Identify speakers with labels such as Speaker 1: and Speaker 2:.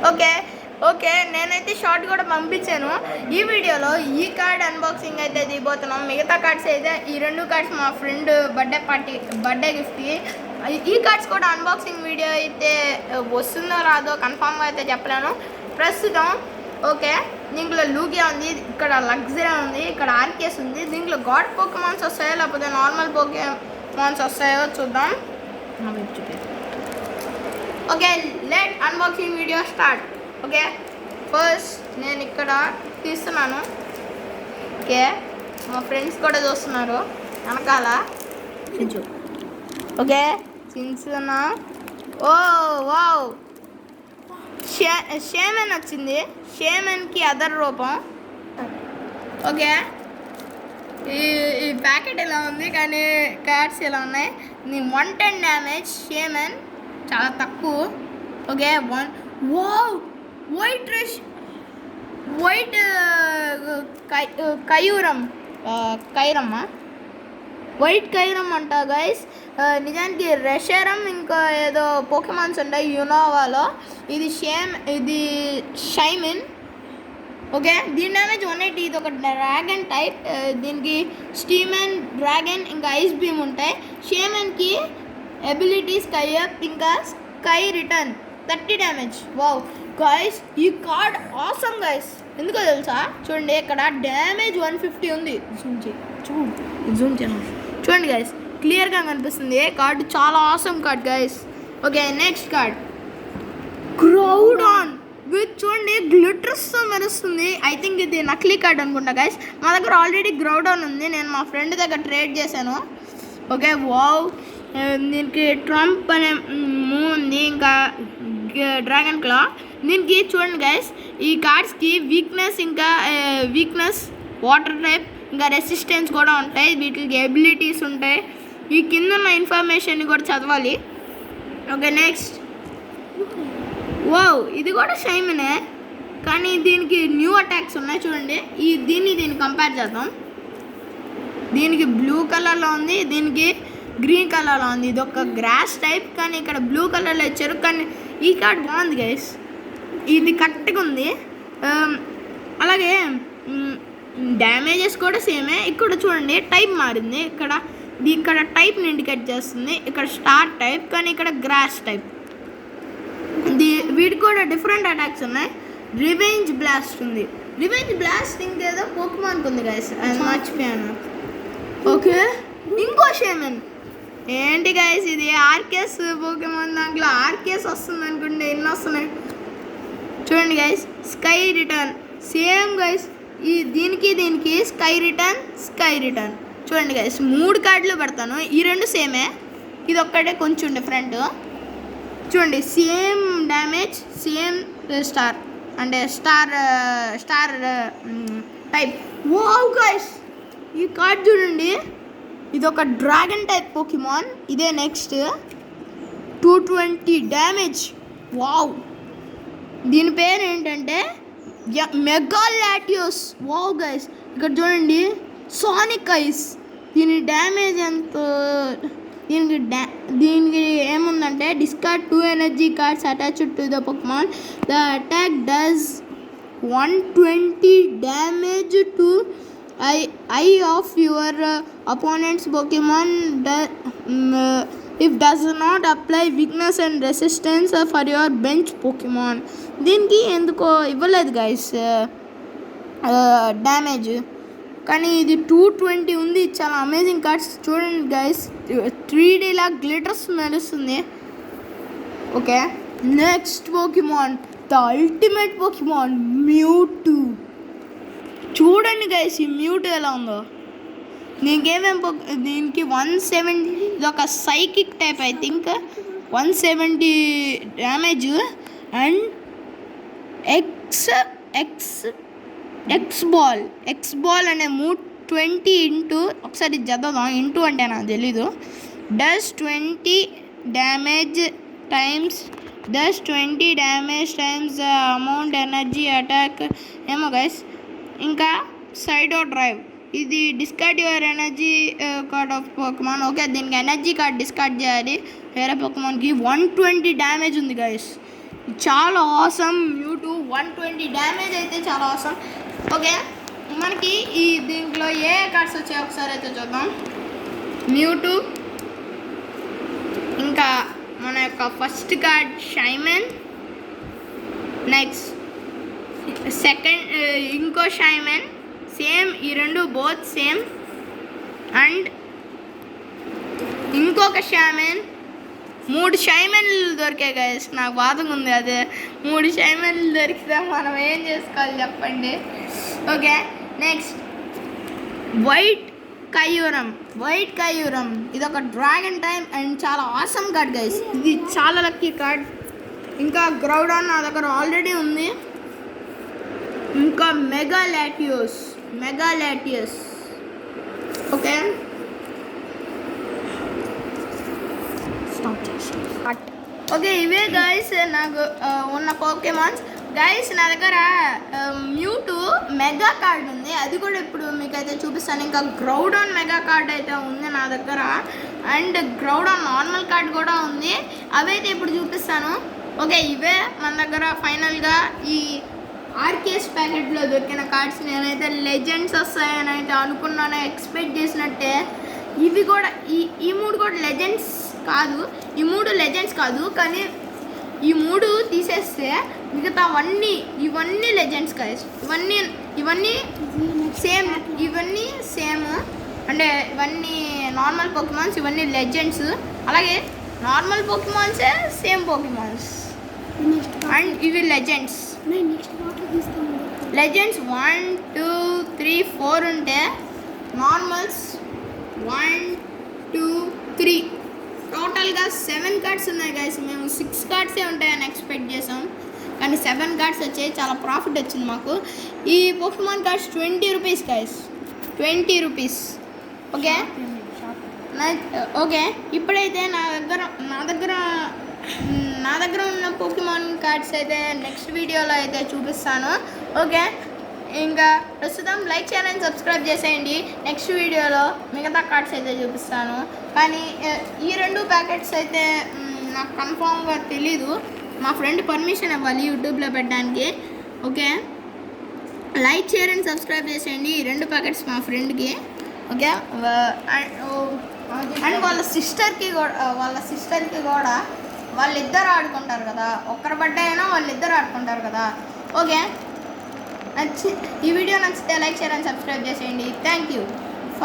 Speaker 1: Okay okay నేనైతే short కూడా పంపించాను. ఈ వీడియోలో ఈ కార్డ్ అన్బాక్సింగ్ అయితే దిగిపోతున్నాం. మిగతా కార్డ్స్ అయితే ఈ రెండు కార్డ్స్ మా ఫ్రెండ్ బర్త్డే గిఫ్ట్కి. ఈ కార్డ్స్ కూడా అన్బాక్సింగ్ వీడియో అయితే వస్తుందో రాదో కన్ఫామ్గా అయితే చెప్పలేను ప్రస్తుతం. ఓకే, దీంట్లో లూగియా ఉంది, ఇక్కడ లగ్జరీ ఉంది, ఇక్కడ ఆర్కేస్ ఉంది. దీంట్లో గాడ్ పోకెమాన్స్ వస్తాయో లేకపోతే నార్మల్ పోకెమాన్స్ వస్తాయో చూద్దాం. Okay, let unboxing video start. Okay, first నేను ఇక్కడ తీస్తున్నాను. ఓకే, మా ఫ్రెండ్స్ కూడా చూస్తున్నారు వెనకాల. ఓకే చిన్న ఓ వావ్, షేమన్ వచ్చింది. షేమన్కి అదర్ రూపం. ఓకే, ఈ ప్యాకెట్ ఇలా ఉంది కానీ కార్డ్స్ ఇలా ఉన్నాయి. 110 డ్యామేజ్ షేమన్, చాలా తక్కువ. ఓకే, వైట్ కైరమ్మా, వైట్ కైరమ్ అంట గైస్. నిజానికి రెషరం ఇంకా ఏదో పోకెమాన్స్ ఉంటాయి యునోవాలో. ఇది షైమిన్. ఓకే, దీని డ్యామేజ్ 180. ఇది ఒక డ్రాగన్ టైప్. దీనికి స్టీమన్, డ్రాగన్ ఇంకా ఐస్ బీమ్ ఉంటాయి. షేమన్కి ఎబిలిటీ స్కై అప్ ఇంకా sky return, 30 damage. Wow guys, ఈ కార్డ్ ఆసమ్ గైస్. ఎందుకో తెలుసా, చూడండి ఇక్కడ డ్యామేజ్ 150 ఉంది. జూమ్ చూడండి గైస్, క్లియర్గా కనిపిస్తుంది. కార్డు చాలా awesome card guys. Okay, next card Groudon with, చూడండి గ్లిటర్స్తో మెరుస్తుంది. ఐ థింక్ ఇది నకిలీ కార్డ్ అనుకుంటా గైస్. మా దగ్గర ఆల్రెడీ గ్రౌడాన్ ఉంది, నేను మా ఫ్రెండ్ దగ్గర ట్రేడ్ చేశాను. ఓకే, వావ్, దీనికి ట్రంప్ అనే మూవ్ ఉంది, ఇంకా డ్రాగన్ క్లా. దీనికి చూడండి గైస్, ఈ కార్డ్స్కి వీక్నెస్ వాటర్ టైప్ ఇంకా రెసిస్టెన్స్ కూడా ఉంటాయి. వీటికి ఎబిలిటీస్ ఉంటాయి. ఈ కింద ఉన్న ఇన్ఫర్మేషన్ కూడా చదవాలి. ఓకే, నెక్స్ట్ వావ్, ఇది కూడా షైమనే కానీ దీనికి న్యూ అటాక్స్ ఉన్నాయి. చూడండి దీన్ని కంపేర్ చేద్దాం. దీనికి బ్లూ కలర్లో ఉంది, దీనికి గ్రీన్ కలర్లో ఉంది. ఇది ఒక గ్రాస్ టైప్ కానీ ఇక్కడ బ్లూ కలర్లో ఇచ్చారు. కానీ ఈ కార్డ్ బాగుంది గైస్, ఇది కరెక్ట్గా ఉంది. అలాగే డ్యామేజెస్ కూడా సేమే. ఇక్కడ చూడండి టైప్ మారింది. ఇక్కడ టైప్ని ఇండికేట్ చేస్తుంది. ఇక్కడ స్టార్ టైప్ కానీ ఇక్కడ గ్రాస్ టైప్. వీటికి కూడా డిఫరెంట్ అటాక్స్ ఉన్నాయి. రివెంజ్ బ్లాస్ట్ ఉంది. రివెంజ్ బ్లాస్ట్ ఇంకేదో పోకెమాన్కి ఉంది గైస్, అది మర్చిపోయాను. ఓకే, ఇంకో షేమన్ ఏంటి గైస్, ఇది ఆర్కేస్ పోకెమాన్. దాంట్లో ఆర్కేస్ వస్తుంది అనుకుంటే ఎన్ని వస్తున్నాయి చూడండి guys. Sky return same guys. దీనికి స్కై రిటర్న్ చూడండి గైస్. 3 కార్డులు పెడతాను, ఈ రెండు సేమే, ఇది ఒక్కటే కొంచెం డిఫరెంట్. చూడండి సేమ్ డ్యామేజ్, సేమ్ స్టార్ అంటే స్టార్ టైప్. వావ్ గైస్, ఈ కార్డ్ చూడండి, ఇది ఒక డ్రాగన్ టైప్ పోకెమాన్. ఇదే నెక్స్ట్ 220 డ్యామేజ్. వావ్, దీని పేరు ఏంటంటే మెగాలాటియోస్. వావ్ గైస్, ఇక్కడ చూడండి సానిక్ ఐస్. దీని డ్యామేజ్ ఎంత, దీనికి ఏముందంటే discard 2 energy cards attached to the Pokemon. The attack does 120 damage to eye of your opponent's Pokemon if does not apply weakness and resistance for your bench Pokemon. దీనికి ఎందుకో ఇవ్వలేదు guys damage, కానీ ఇది 220 ఉంది. చాలా అమేజింగ్ కార్డ్స్ చూడండి guys. 3D లా glitters మెరుస్తుంది. Okay, next Pokemon, the ultimate Pokemon Mewtwo. చూడండి గైస్, ఈ మ్యూటూ ఎలా ఉందో. దీనికి 170, ఇది ఒక psychic type. I think 170 damage. And X ball అనే మూవ్ 20 ఇంటూ, ఒకసారి చదవదాం, ఇంటూ అంటే నాకు తెలీదు. Does 20 damage times the amount energy attack ఏమో గైస్. ఇంకా సైడో డ్రైవ్, ఇది discard your energy card of Pokemon. Okay, దీనికి ఎనర్జీ కార్డ్ డిస్కార్డ్ చేయాలి వేరే పోకెమాన్కి. 120 డ్యామేజ్ ఉంది గైస్. చాలా ఆసమ్ మ్యూటూ 120 డ్యామేజ్ అయితే చాలా ఆసమ్. ఓకే, మనకి ఈ దీంట్లో ఏ కార్డ్స్ వచ్చాయి ఒకసారి అయితే చూద్దాం. మ్యూటూ, ఇంకా మన యొక్క ఫస్ట్ కార్డ్ షైమన్, నెక్స్ట్ సెకండ్ ఇంకో షైమన్, సేమ్ ఈ రెండు బోత్ సేమ్, అండ్ ఇంకొక షైమన్. 3 షైమన్లు దొరికాయి గైస్. నాకు బాధగా ఉంది అదే, 3 షైమన్లు దొరికితే మనం ఏం చేసుకోవాలి చెప్పండి. Okay, next white Kyurem. ఇది ఒక డ్రాగన్ టైమ్ అండ్ చాలా ఆసమ్ కార్డ్ గైస్. ఇది చాలా లక్కీ కార్డ్. ఇంకా గ్రౌడాన్ నా దగ్గర ఆల్రెడీ ఉంది. ఇంకా మెగాలాటియస్. ఓకే, ఓకే, ఇవే గైస్ నాకు ఉన్న పోకేమాన్స్. గైస్ నా దగ్గర మ్యూటూ మెగా కార్డ్ ఉంది, అది కూడా ఇప్పుడు మీకైతే చూపిస్తాను. ఇంకా గ్రౌడాన్ మెగా కార్డ్ అయితే ఉంది నా దగ్గర, అండ్ గ్రౌడాన్ నార్మల్ కార్డ్ కూడా ఉంది, అవైతే ఇప్పుడు చూపిస్తాను. ఓకే, ఇవే మన దగ్గర ఫైనల్గా ఈ ఆర్కేస్ ప్యాకెట్లో దొరికిన కార్డ్స్. నేనైతే లెజెండ్స్ వస్తాయని అయితే అనుకున్నాను, ఎక్స్పెక్ట్ చేసినట్టే. ఇవి కూడా ఈ 3 కూడా లెజెండ్స్ కాదు, ఈ 3 లెజెండ్స్ కాదు, కానీ ఈ 3 తీసేస్తే మిగతా ఇవన్నీ లెజెండ్స్ గైస్. ఇవన్నీ సేమ్ అంటే ఇవన్నీ నార్మల్ పోకిమాన్స్, ఇవన్నీ లెజెండ్స్. అలాగే నార్మల్ పోకిమాన్సే సేమ్ పోకిమాన్స్, అండ్ ఇవి లెజెండ్స్. 1 2 3 4 ఉంటే నార్మల్స్ 1 2 3 టోటల్గా 7 కార్డ్స్ ఉన్నాయి గైస్. మేము 6 కార్డ్సే ఉంటాయని ఎక్స్పెక్ట్ చేసాం, కానీ 7 కార్డ్స్ వచ్చాయి. చాలా ప్రాఫిట్ వచ్చింది మాకు. ఈ Pokemon cards 20 rupees guys, 20 rupees. Okay, ఇప్పుడైతే నా దగ్గర ఉన్న పోకిమాన్ కార్డ్స్ అయితే నెక్స్ట్ వీడియోలో అయితే చూపిస్తాను. ఓకే, ఇంకా ప్రస్తుతం లైక్ చేయండి, సబ్స్క్రైబ్ చేసేయండి. నెక్స్ట్ వీడియోలో మిగతా కార్డ్స్ అయితే చూపిస్తాను. కానీ ఈ 2 ప్యాకెట్స్ అయితే నాకు కన్ఫామ్గా తెలీదు. మా ఫ్రెండ్ పర్మిషన్ ఇవ్వాలి యూట్యూబ్లో పెట్టడానికి. ఓకే, లైక్ చేయండి, సబ్స్క్రైబ్ చేసేయండి. ఈ 2 ప్యాకెట్స్ మా ఫ్రెండ్కి. ఓకే, అండ్ వాళ్ళ సిస్టర్కి కూడా వాళ్ళిద్దరు ఆడుకుంటారు కదా, ఒక్కరి బర్త్డే అయినా వాళ్ళిద్దరు ఆడుకుంటారు కదా. ఓకే, ఈ వీడియో నచ్చితే లైక్ చేయండి, సబ్స్క్రైబ్ చేసేయండి. Thank you.